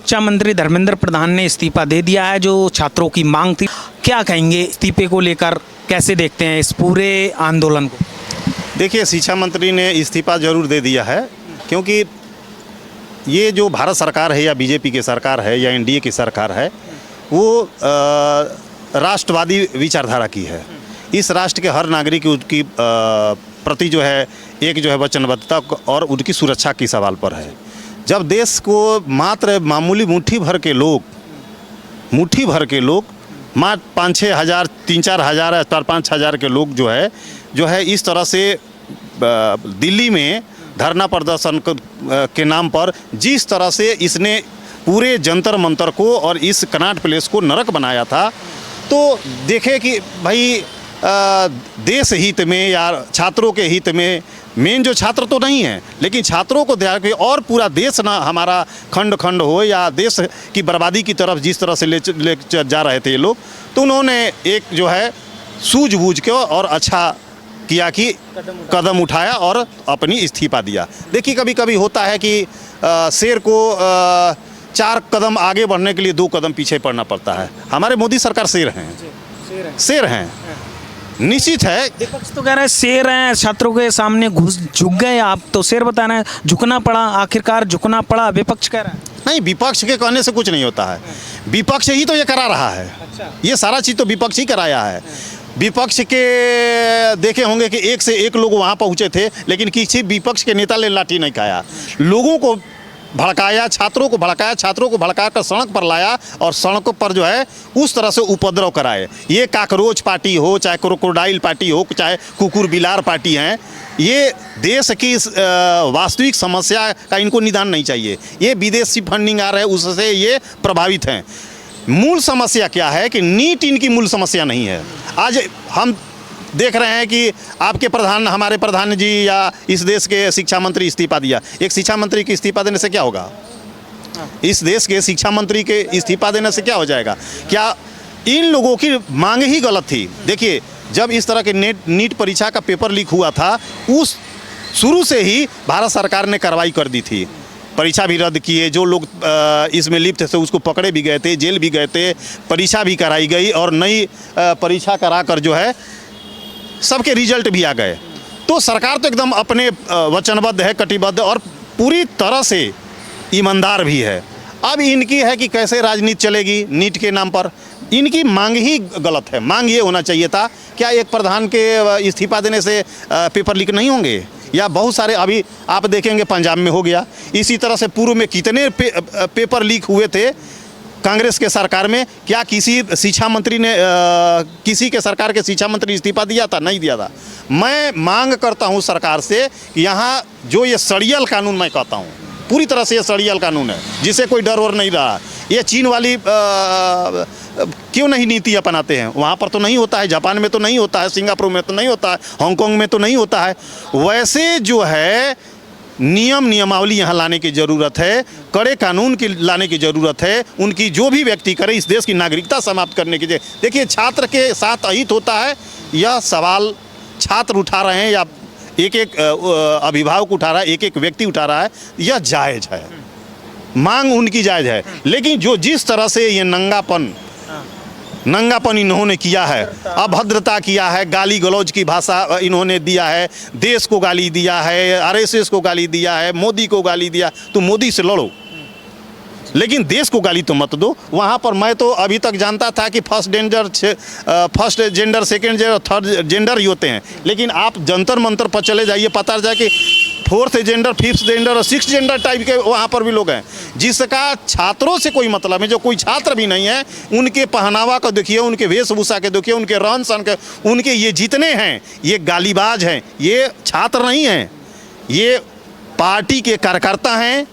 शिक्षा मंत्री धर्मेंद्र प्रधान ने इस्तीफा दे दिया है, जो छात्रों की मांग थी। क्या कहेंगे इस्तीफे को लेकर, कैसे देखते हैं इस पूरे आंदोलन को? देखिए, शिक्षा मंत्री ने इस्तीफा जरूर दे दिया है, क्योंकि ये जो भारत सरकार है या बीजेपी की सरकार है या एनडीए की सरकार है, वो राष्ट्रवादी विचारधारा की है। इस राष्ट्र के हर नागरिक की प्रति जो है एक जो है वचनबद्धता और उनकी सुरक्षा की सवाल पर है। जब देश को मात्र मामूली मुट्ठी भर के लोग मात्र 5-6 हज़ार 3-4 हज़ार 4-5 हज़ार के लोग जो है इस तरह से दिल्ली में धरना प्रदर्शन के नाम पर जिस तरह से इसने पूरे जंतर मंतर को और इस कनॉट प्लेस को नरक बनाया था, तो देखे कि भाई देश हित में या छात्रों के हित में, मेन जो छात्र तो नहीं है लेकिन छात्रों को ध्यान के और पूरा देश ना हमारा खंड खंड हो या देश की बर्बादी की तरफ जिस तरह से ले जा रहे थे ये लोग, तो उन्होंने एक जो है सूझबूझ के और अच्छा किया कि कदम उठाया और अपनी इस्तीफा दिया। देखिए, कभी कभी होता है कि शेर को 4 कदम आगे बढ़ने के लिए 2 कदम पीछे पड़ना पड़ता है। हमारे मोदी सरकार शेर हैं, निश्चित है। विपक्ष तो कह रहे हैं शेर हैं, छात्रों के सामने झुक गए, आप तो शेर बता रहे हैं, झुकना पड़ा, आखिरकार झुकना पड़ा, विपक्ष कह रहा है। नहीं, विपक्ष के कहने से कुछ नहीं होता है, विपक्ष ही तो ये करा रहा है। अच्छा। ये सारा चीज़ तो विपक्ष ही कराया है। विपक्ष के देखे होंगे कि एक से एक लोग वहाँ पहुँचे थे, लेकिन किसी विपक्ष के नेता ने लाठी नहीं खाया। लोगों को भड़काया, छात्रों को भड़का कर सड़क पर लाया और सड़कों पर जो है उस तरह से उपद्रव कराए। ये काकरोच पार्टी हो, चाहे क्रोकोडाइल पार्टी हो, चाहे कुकुर बिलार पार्टी हैं, ये देश की वास्तविक समस्या का इनको निदान नहीं चाहिए। ये विदेशी फंडिंग आ रहा है, उससे ये प्रभावित हैं। मूल समस्या क्या है कि नीट इनकी मूल समस्या नहीं है। आज हम देख रहे हैं कि आपके हमारे प्रधान जी या इस देश के शिक्षा मंत्री इस्तीफा दिया। एक शिक्षा मंत्री के इस्तीफा देने से क्या होगा? इस देश के शिक्षा मंत्री के इस्तीफा देने से क्या हो जाएगा? क्या इन लोगों की मांग ही गलत थी? देखिए, जब इस तरह के नीट परीक्षा का पेपर लीक हुआ था, उस शुरू से ही भारत सरकार ने कार्रवाई कर दी थी। परीक्षा भी रद्द किए, जो लोग इसमें लिप्त थे उसको पकड़े भी गए थे, जेल भी गए थे, परीक्षा भी कराई गई और नई परीक्षा करा कर जो है सबके रिजल्ट भी आ गए। तो सरकार तो एकदम अपने वचनबद्ध है, कटिबद्ध और पूरी तरह से ईमानदार भी है। अब इनकी है कि कैसे राजनीति चलेगी नीट के नाम पर। इनकी मांग ही गलत है। मांग ये होना चाहिए था, क्या एक प्रधान के इस्तीफा देने से पेपर लीक नहीं होंगे? या बहुत सारे अभी आप देखेंगे पंजाब में हो गया, इसी तरह से पूर्व में कितने पेपर लीक हुए थे कांग्रेस के सरकार में। क्या किसी शिक्षा मंत्री ने किसी के सरकार के शिक्षा मंत्री इस्तीफा दिया था? नहीं दिया था। मैं मांग करता हूं सरकार से, यहाँ जो ये सड़ियल कानून, मैं कहता हूं पूरी तरह से ये सड़ियल कानून है, जिसे कोई डर और नहीं रहा। ये चीन वाली क्यों नहीं नीति अपनाते हैं? वहाँ पर तो नहीं होता है, जापान में तो नहीं होता है, सिंगापुर में तो नहीं होता है, हांगकांग में तो नहीं होता है। वैसे जो है नियमावली यहाँ लाने की ज़रूरत है, कड़े कानून की लाने की ज़रूरत है। उनकी जो भी व्यक्ति करे, इस देश की नागरिकता समाप्त करने की। देखिए, छात्र के साथ अहित होता है, यह सवाल छात्र उठा रहे हैं या एक एक अभिभावक उठा रहा है, एक एक व्यक्ति उठा रहा है, यह जायज़ है, मांग उनकी जायज़ है। लेकिन जो जिस तरह से ये नंगापन इन्होंने किया है, अभद्रता किया है, गाली गलौज की भाषा इन्होंने दिया है, देश को गाली दिया है, आरएसएस को गाली दिया है, मोदी को गाली दिया। तो मोदी से लड़ो, लेकिन देश को गाली तो मत दो। वहाँ पर मैं तो अभी तक जानता था कि first gender, second gender, third gender ही होते हैं, लेकिन आप जंतर मंतर पर चले जाइए, पता जाए कि 4th जेंडर, 5th जेंडर और 6th जेंडर टाइप के वहाँ पर भी लोग हैं, जिसका छात्रों से कोई मतलब है। जो कोई छात्र भी नहीं है, उनके पहनावा को देखिए, उनके वेशभूषा के देखिए, उनके रहन सहन के, उनके ये जितने हैं ये गालीबाज हैं, ये छात्र नहीं हैं, ये पार्टी के कार्यकर्ता हैं,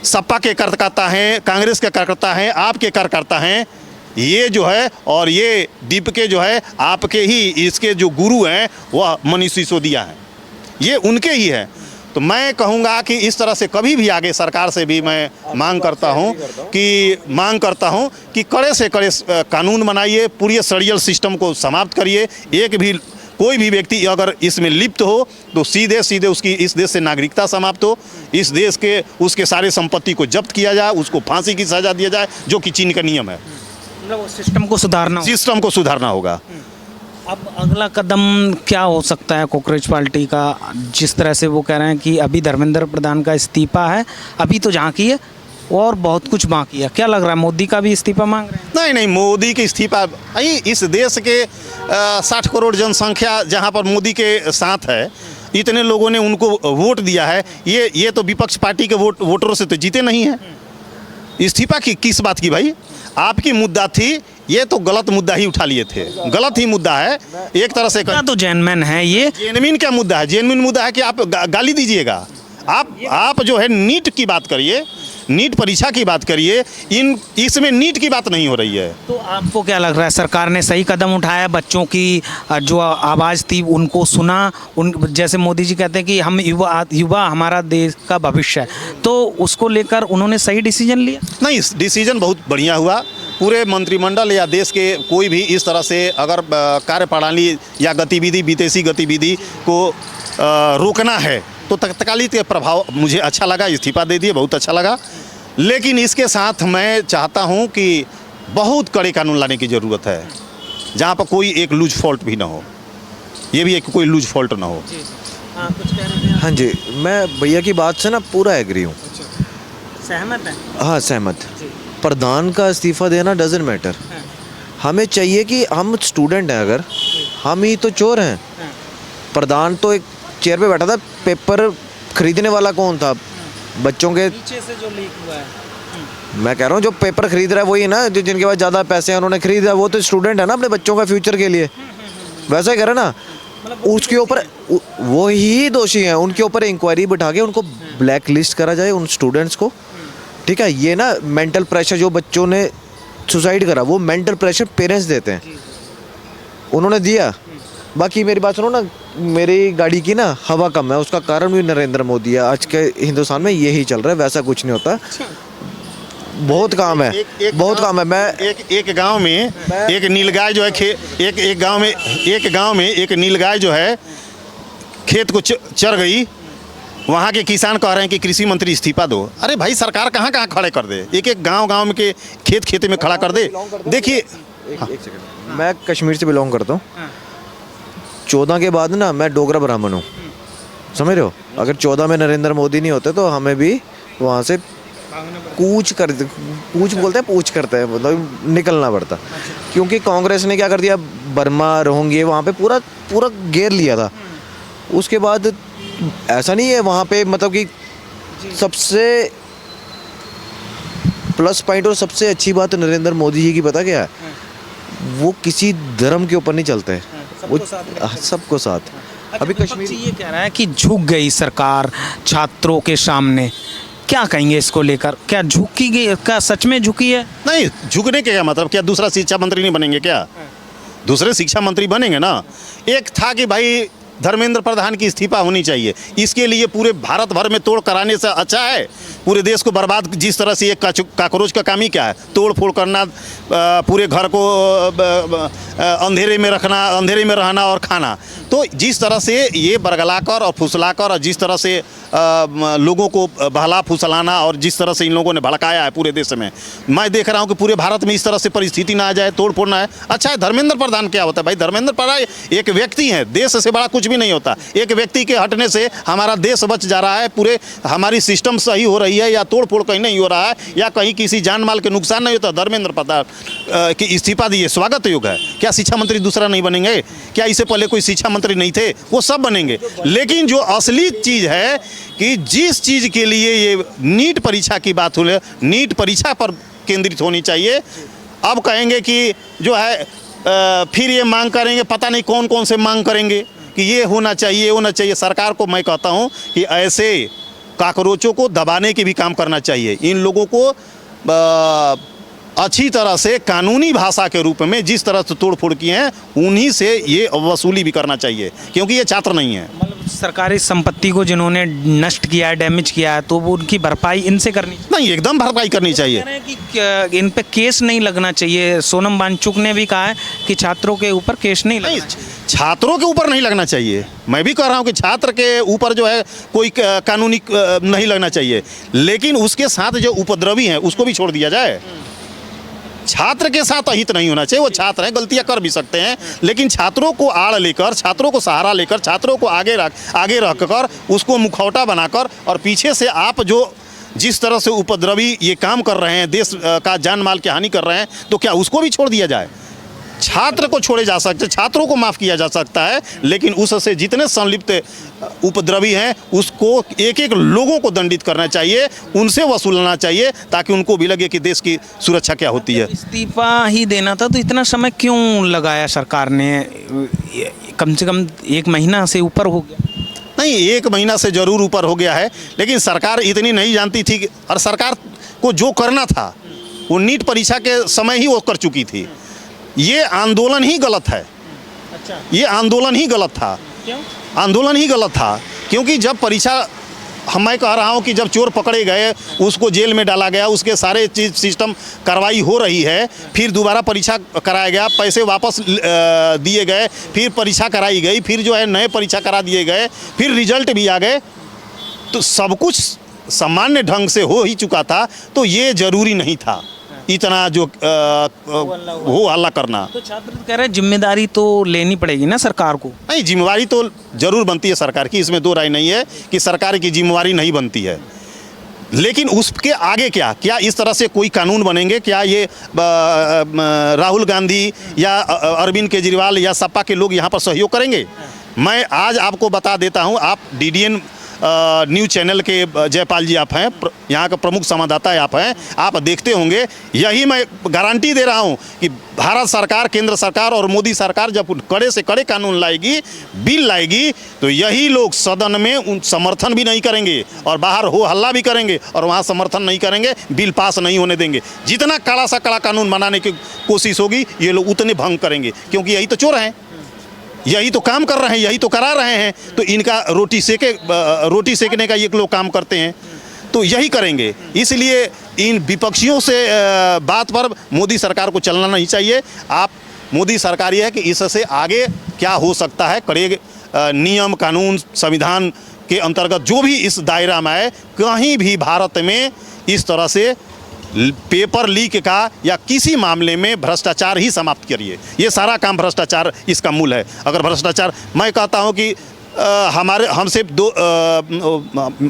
सपा के कार्यकर्ता हैं, कांग्रेस के कार्यकर्ता हैं, आपके कार्यकर्ता हैं। ये जो है, और ये दीप के जो है आपके ही इसके जो गुरु हैं वह मनीष सिसोदिया हैं, ये उनके ही है। तो मैं कहूँगा कि इस तरह से कभी भी आगे सरकार से भी मैं मांग करता हूँ कि कड़े से कड़े कानून बनाइए, पूरी सड़ियल सिस्टम को समाप्त करिए। एक भी कोई भी व्यक्ति अगर इसमें लिप्त हो तो सीधे सीधे उसकी इस देश से नागरिकता समाप्त हो, इस देश के उसके सारे संपत्ति को जब्त किया जाए, उसको फांसी की सजा दिया जाए, जो कि चीन का नियम है। मतलब वो सिस्टम को सुधारना होगा। सिस्टम को सुधारना होगा। अब अगला कदम क्या हो सकता है कॉकरोच पार्टी का? जिस तरह से वो कह रहे हैं कि अभी धर्मेंद्र प्रधान का इस्तीफा है, अभी तो झांकी है और बहुत कुछ बाकी है। क्या लग रहा है, मोदी का भी इस्तीफा मांग रहे हैं? नहीं नहीं, मोदी के इस्तीफा, इस देश के 60 करोड़ जनसंख्या जहां पर मोदी के साथ है, इतने लोगों ने उनको वोट दिया है, ये तो विपक्ष पार्टी के वोटरों से तो जीते नहीं हैं। इस्तीफा की किस बात की भाई? आपकी मुद्दा थी, ये तो गलत मुद्दा ही उठा लिए थे, गलत ही मुद्दा है एक तरह से। क्या तो जेन्युइन है ये? जेन्युइन क्या मुद्दा है? जेन्युइन मुद्दा है कि आप गाली दीजिएगा। आप जो है नीट की बात करिए, नीट परीक्षा की बात करिए, इसमें नीट की बात नहीं हो रही है। तो आपको क्या लग रहा है, सरकार ने सही कदम उठाया? बच्चों की जो आवाज़ थी उनको सुना? जैसे मोदी जी कहते हैं कि हम युवा हमारा देश का भविष्य है, तो उसको लेकर उन्होंने सही डिसीजन लिया? नहीं, डिसीजन बहुत बढ़िया हुआ। पूरे मंत्रिमंडल या देश के कोई भी इस तरह से अगर कार्यप्रणाली या गतिविधि, विदेशी गतिविधि को रोकना है तो तत्कालिक के प्रभाव मुझे अच्छा लगा, इस्तीफा दे दिए, बहुत अच्छा लगा। लेकिन इसके साथ मैं चाहता हूं कि बहुत कड़े कानून लाने की ज़रूरत है, जहां पर कोई एक लूज फॉल्ट भी ना हो। ये भी एक कोई लूज फॉल्ट ना हो। कुछ कह रहे हैं? हाँ जी, मैं भैया की बात से ना पूरा एग्री हूँ। सहमत है? हाँ, सहमत। प्रधान का इस्तीफा देना डजेंट मैटर। हमें चाहिए कि हम स्टूडेंट हैं, अगर हम ही तो चोर हैं। प्रधान तो एक चेयर पे बैठा था, पेपर खरीदने वाला कौन था? बच्चों के नीचे से जो लीक हुआ है। मैं कह रहा हूँ जो पेपर खरीद रहा है वही ना, जो जिनके पास ज़्यादा पैसे हैं उन्होंने खरीदा, वो तो स्टूडेंट है ना अपने बच्चों का फ्यूचर के लिए। वैसा ही कह रहे ना, उसके ऊपर वो ही दोषी हैं, उनके ऊपर इंक्वायरी बिठा के उनको ब्लैक लिस्ट करा जाए उन स्टूडेंट्स को। ठीक है, ये ना मेंटल प्रेशर जो बच्चों ने सुसाइड करा, वो मेंटल प्रेशर पेरेंट्स देते हैं, उन्होंने दिया। बाकी मेरी बात सुनो ना, मेरी गाड़ी की ना हवा कम है, उसका कारण भी नरेंद्र मोदी है। आज के हिंदुस्तान में यही चल रहा है, वैसा कुछ नहीं होता। बहुत काम है, बहुत काम है। मैं एक गांव में एक नीलगाय जो है एक गांव में एक नीलगाय जो है खेत को चर गई। वहाँ के किसान कह रहे हैं कि कृषि मंत्री इस्तीफा दो। अरे भाई, सरकार कहाँ कहाँ खड़े कर दे, एक एक गांव में के खेत में खड़ा कर दे। देखिए, एक सेकंड, मैं कश्मीर से बिलोंग करता हूँ। 14 के बाद ना मैं डोगरा ब्राह्मण हूँ, समझ रहे हो? अगर 14 में नरेंद्र मोदी नहीं होते तो हमें भी वहाँ से पूछ करते हैं, मतलब निकलना पड़ता। क्योंकि कांग्रेस ने क्या कर दिया, बर्मा, रोहिंग्या वहाँ पे पूरा घेर लिया था। उसके बाद ऐसा नहीं है वहाँ पे, मतलब कि सबसे प्लस पॉइंट और सबसे अच्छी बात नरेंद्र मोदी जी की पता क्या है? वो किसी धर्म के ऊपर नहीं चलते हैं, वो सबको साथ। अभी कश्मीर ये कह रहा है कि झुक गई सरकार छात्रों के सामने, क्या कहेंगे इसको लेकर? क्या झुकी गई, क्या सच में झुकी है? नहीं, झुकने के क्या मतलब, क्या दूसरा शिक्षा मंत्री नहीं बनेंगे क्या? दूसरे शिक्षा मंत्री बनेंगे ना। एक था कि भाई धर्मेंद्र प्रधान की इस्तीफा होनी चाहिए, इसके लिए पूरे भारत भर में तोड़ कराने से अच्छा है पूरे देश को बर्बाद। जिस तरह से ये काकरोच का काम ही क्या है, तोड़ फोड़ करना, पूरे घर को अंधेरे में रखना, अंधेरे में रहना और खाना। तो जिस तरह से ये बरगलाकर और फुसलाकर और जिस तरह से लोगों को बहला फुसलाना और जिस तरह से इन लोगों ने भड़काया है पूरे देश में, मैं देख रहा हूँ कि पूरे भारत में इस तरह से परिस्थिति ना आ जाए, तोड़ फोड़ ना है। अच्छा है, धर्मेंद्र प्रधान क्या होता है भाई? धर्मेंद्र प्रधान एक व्यक्ति है, देश से बड़ा कुछ भी नहीं होता। एक व्यक्ति के हटने से हमारा देश बच जा रहा है, पूरे हमारी सिस्टम सही हो रही है, या तोड़ फोड़ कहीं नहीं हो रहा है, या कहीं किसी जान माल के नुकसान नहीं होता। धर्मेंद्र प्रधान की इस्तीफा दिए, स्वागत योग है। क्या शिक्षा मंत्री दूसरा नहीं बनेंगे? क्या इससे पहले कोई शिक्षा मंत्री नहीं थे? वो सब बनेंगे। लेकिन जो असली चीज़ है कि जिस चीज़ के लिए ये नीट परीक्षा की बात हुई, नीट परीक्षा पर केंद्रित होनी चाहिए। अब कहेंगे कि जो है फिर ये मांग करेंगे, पता नहीं कौन कौन से मांग करेंगे कि ये होना चाहिए, होना चाहिए। सरकार को मैं कहता हूँ कि ऐसे काकरोचों को दबाने के भी काम करना चाहिए। इन लोगों को अच्छी तरह से कानूनी भाषा के रूप में जिस तरह से तोड़ फोड़ किए हैं, उन्हीं से ये वसूली भी करना चाहिए, क्योंकि ये छात्र नहीं है। मतलब सरकारी संपत्ति को जिन्होंने नष्ट किया है, डैमेज किया है, तो वो उनकी भरपाई इनसे करनी नहीं, एकदम भरपाई करनी चाहिए। कह रहे हैं कि इन पे केस नहीं लगना चाहिए। सोनम वांगचुक ने भी कहा है कि छात्रों के ऊपर केस नहीं लगना चाहिए। छात्रों के ऊपर नहीं लगना चाहिए। मैं भी कह रहा हूँ कि छात्र के ऊपर जो है कोई कानूनी नहीं लगना चाहिए, लेकिन उसके साथ जो उपद्रवी हैं उसको भी छोड़ दिया जाए। छात्र के साथ अहित नहीं होना चाहिए। वो छात्र हैं, गलतियां कर भी सकते हैं, लेकिन छात्रों को आड़ लेकर, छात्रों को सहारा लेकर, छात्रों को आगे रखकर उसको मुखौटा बनाकर और पीछे से आप जो जिस तरह से उपद्रवी ये काम कर रहे हैं, देश का जान माल की हानि कर रहे हैं, तो क्या उसको भी छोड़ दिया जाए? छात्र को छोड़े जा सकते, छात्रों को माफ़ किया जा सकता है, लेकिन उससे जितने संलिप्त उपद्रवी हैं उसको एक एक लोगों को दंडित करना चाहिए, उनसे वसूलना चाहिए, ताकि उनको भी लगे कि देश की सुरक्षा क्या होती है। इस्तीफा ही देना था तो इतना समय क्यों लगाया सरकार ने? कम से कम 1 महीना से ऊपर हो गया। नहीं, 1 महीना से ज़रूर ऊपर हो गया है, लेकिन सरकार इतनी नहीं जानती थी, और सरकार को जो करना था वो नीट परीक्षा के समय ही वो कर चुकी थी। ये आंदोलन ही गलत है। अच्छा, ये आंदोलन ही गलत था। क्यों? आंदोलन ही गलत था क्योंकि जब परीक्षा, मैं कह रहा हूँ कि जब चोर पकड़े गए, उसको जेल में डाला गया, उसके सारे चीज़ सिस्टम कार्रवाई हो रही है, फिर दोबारा परीक्षा कराया गया, पैसे वापस दिए गए, फिर परीक्षा कराई गई, फिर जो है नए परीक्षा करा दिए गए, फिर रिजल्ट भी आ गए, तो सब कुछ सामान्य ढंग से हो ही चुका था। तो ये ज़रूरी नहीं था इतना जो हो हल्ला करना। तो छात्र कह रहे हैं जिम्मेदारी तो लेनी पड़ेगी ना सरकार को। नहीं, जिम्मेवारी तो जरूर बनती है सरकार की, इसमें दो राय नहीं है कि सरकार की जिम्मेवारी नहीं बनती है, लेकिन उसके आगे क्या इस तरह से कोई कानून बनेंगे? क्या ये राहुल गांधी या अरविंद केजरीवाल या सपा के लोग यहाँ पर सहयोग करेंगे? मैं आज आपको बता देता हूँ, आप DDN न्यूज़ चैनल के जयपाल जी आप हैं, यहाँ का प्रमुख संवाददाता आप हैं, आप देखते होंगे। यही मैं गारंटी दे रहा हूँ कि भारत सरकार, केंद्र सरकार और मोदी सरकार जब कड़े से कड़े कानून लाएगी, बिल लाएगी, तो यही लोग सदन में उन समर्थन भी नहीं करेंगे और बाहर हो हल्ला भी करेंगे और वहाँ समर्थन नहीं करेंगे, बिल पास नहीं होने देंगे। जितना कड़ा सा कड़ा कानून बनाने की कोशिश होगी, ये लोग उतने भंग करेंगे, क्योंकि यही तो चोर हैं, यही तो काम कर रहे हैं, यही तो करा रहे हैं। तो इनका रोटी सेकने का ये लोग काम करते हैं, तो यही करेंगे। इसलिए इन विपक्षियों से बात पर मोदी सरकार को चलना नहीं चाहिए। आप मोदी सरकार ये है कि इससे आगे क्या हो सकता है, कड़े नियम कानून संविधान के अंतर्गत जो भी इस दायरा में आए, कहीं भी भारत में इस तरह से पेपर लीक का या किसी मामले में भ्रष्टाचार ही समाप्त करिए। ये सारा काम भ्रष्टाचार इसका मूल है। अगर भ्रष्टाचार, मैं कहता हूँ कि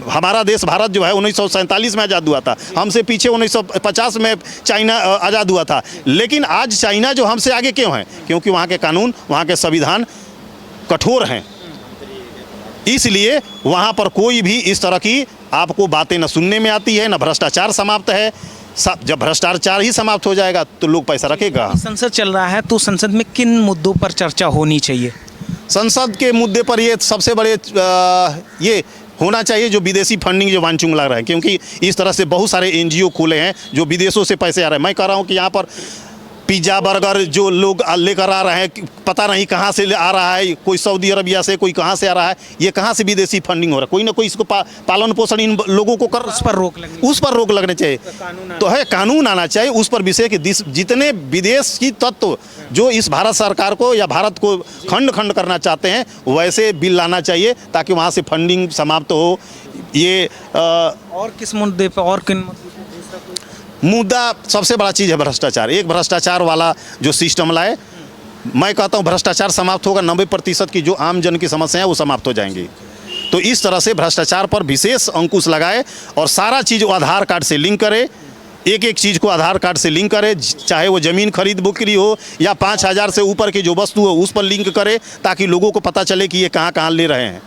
हमारा देश भारत जो है 1947 में आज़ाद हुआ था, हमसे पीछे 1950 में चाइना आज़ाद हुआ था, लेकिन आज चाइना जो हमसे आगे क्यों है? क्योंकि वहाँ के कानून, वहाँ के संविधान कठोर हैं। इसलिए वहाँ पर कोई भी इस तरह की आपको बातें न सुनने में आती है, न भ्रष्टाचार समाप्त है। जब भ्रष्टाचार ही समाप्त हो जाएगा तो लोग पैसा रखेगा। संसद चल रहा है, तो संसद में किन मुद्दों पर चर्चा होनी चाहिए? संसद के मुद्दे पर ये सबसे बड़े ये होना चाहिए जो विदेशी फंडिंग जो वांचुंग लग रहा है, क्योंकि इस तरह से बहुत सारे NGO खुले हैं जो विदेशों से पैसे आ रहे हैं। मैं कह रहा हूँ कि यहाँ पर पिज़्ज़ा बर्गर जो लोग लेकर आ रहे हैं, पता नहीं कहाँ से आ रहा है, कोई सऊदी अरबिया से, कोई कहाँ से आ रहा है, ये कहाँ से विदेशी फंडिंग हो रहा है? कोई ना कोई इसको पालन पोषण इन लोगों को कर, उस पर रोक लगनी चाहिए। तो है कानून आना चाहिए उस पर विषय कि जितने विदेश की तत्व जो इस भारत सरकार को या भारत को खंड खंड करना चाहते हैं, वैसे बिल लाना चाहिए ताकि वहाँ से फंडिंग समाप्त हो। ये और किस मुद्दे पर, और किन मुद्दा सबसे बड़ा चीज़ है भ्रष्टाचार। एक भ्रष्टाचार वाला जो सिस्टम लाए, मैं कहता हूँ भ्रष्टाचार समाप्त होगा, 90% की जो आम जन की समस्या है वो समाप्त हो जाएंगी। तो इस तरह से भ्रष्टाचार पर विशेष अंकुश लगाए और सारा चीज़ वो आधार कार्ड से लिंक करे, एक एक चीज़ को आधार कार्ड से लिंक करे, चाहे वो ज़मीन खरीद बिक्री हो या 5000 से ऊपर की जो वस्तु हो उस पर लिंक करे, ताकि लोगों को पता चले कि ये कहाँ कहाँ ले रहे हैं।